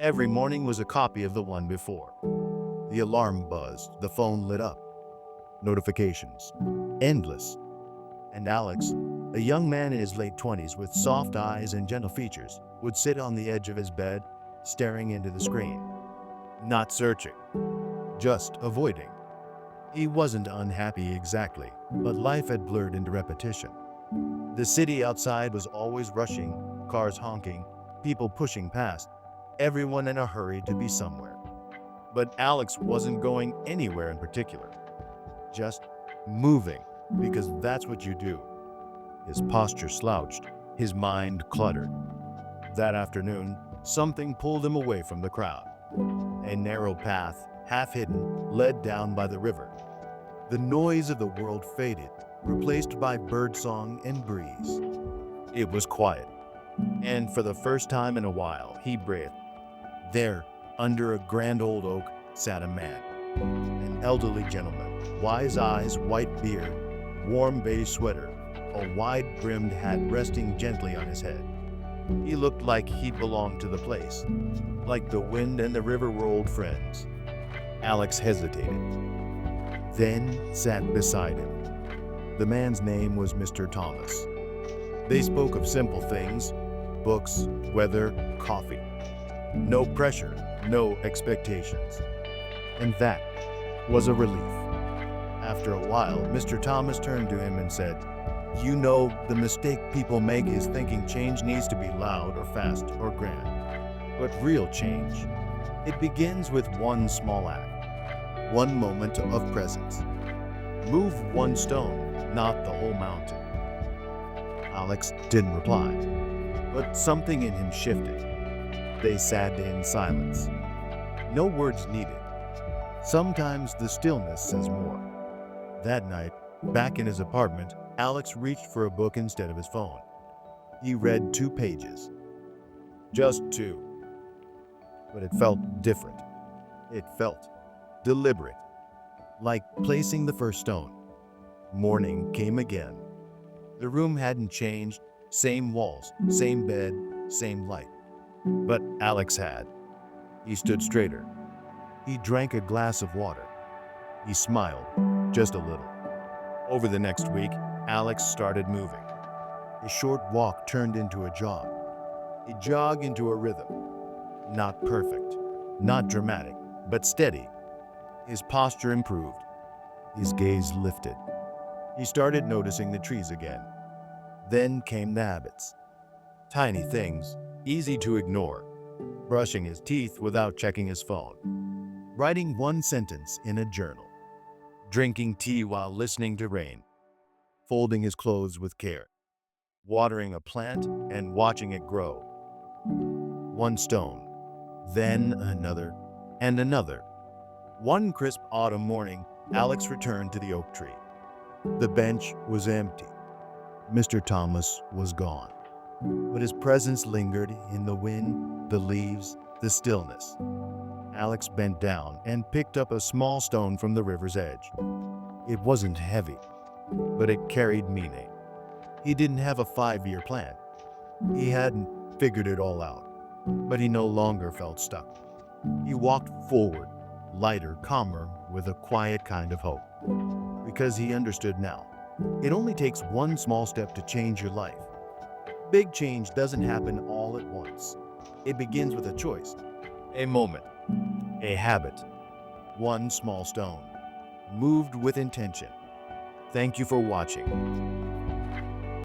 Every morning was a copy of the one before. The alarm buzzed, the phone lit up. Notifications. Endless. And Alex, a young man in his late 20s with soft eyes and gentle features, would sit on the edge of his bed, staring into the screen. Not searching, just avoiding. He wasn't unhappy exactly, but life had blurred into repetition. The city outside was always rushing, cars honking, people pushing past, everyone in a hurry to be somewhere. But Alex wasn't going anywhere in particular, just moving, because that's what you do. His posture slouched, his mind cluttered. That afternoon, something pulled him away from the crowd. A narrow path, half hidden, led down by the river. The noise of the world faded, replaced by birdsong and breeze. It was quiet, and for the first time in a while, he breathed. There, under a grand old oak, sat a man. An elderly gentleman, wise eyes, white beard, warm beige sweater, a wide-brimmed hat resting gently on his head. He looked like he belonged to the place, like the wind and the river were old friends. Alex hesitated, then sat beside him. The man's name was Mr. Thomas. They spoke of simple things, books, weather, coffee. No pressure, no expectations. And that was a relief. After a while, Mr. Thomas turned to him and said, "You know, the mistake people make is thinking change needs to be loud or fast or grand. But real change, it begins with one small act, one moment of presence. Move one stone, not the whole mountain." Alex didn't reply, but something in him shifted. They sat in silence. No words needed. Sometimes the stillness says more. That night, back in his apartment, Alex reached for a book instead of his phone. He read 2 pages. Just 2. But it felt different. It felt deliberate, like placing the first stone. Morning came again. The room hadn't changed, same walls, same bed, same light. But Alex had. He stood straighter. He drank a glass of water. He smiled, just a little. Over the next week, Alex started moving. A short walk turned into a jog into a rhythm. Not perfect, not dramatic, but steady. His posture improved. His gaze lifted. He started noticing the trees again. Then came the habits. Tiny things, easy to ignore. Brushing his teeth without checking his phone. Writing one sentence in a journal. Drinking tea while listening to rain. Folding his clothes with care. Watering a plant and watching it grow. One stone, then another, and another. One crisp autumn morning, Alex returned to the oak tree. The bench was empty. Mr. Thomas was gone. But his presence lingered in the wind, the leaves, the stillness. Alex bent down and picked up a small stone from the river's edge. It wasn't heavy, but it carried meaning. He didn't have a 5-year plan. He hadn't figured it all out, but he no longer felt stuck. He walked forward, lighter, calmer, with a quiet kind of hope. Because he understood now. It only takes one small step to change your life. Big change doesn't happen all at once. It begins with a choice, a moment, a habit, one small stone, moved with intention. Thank you for watching.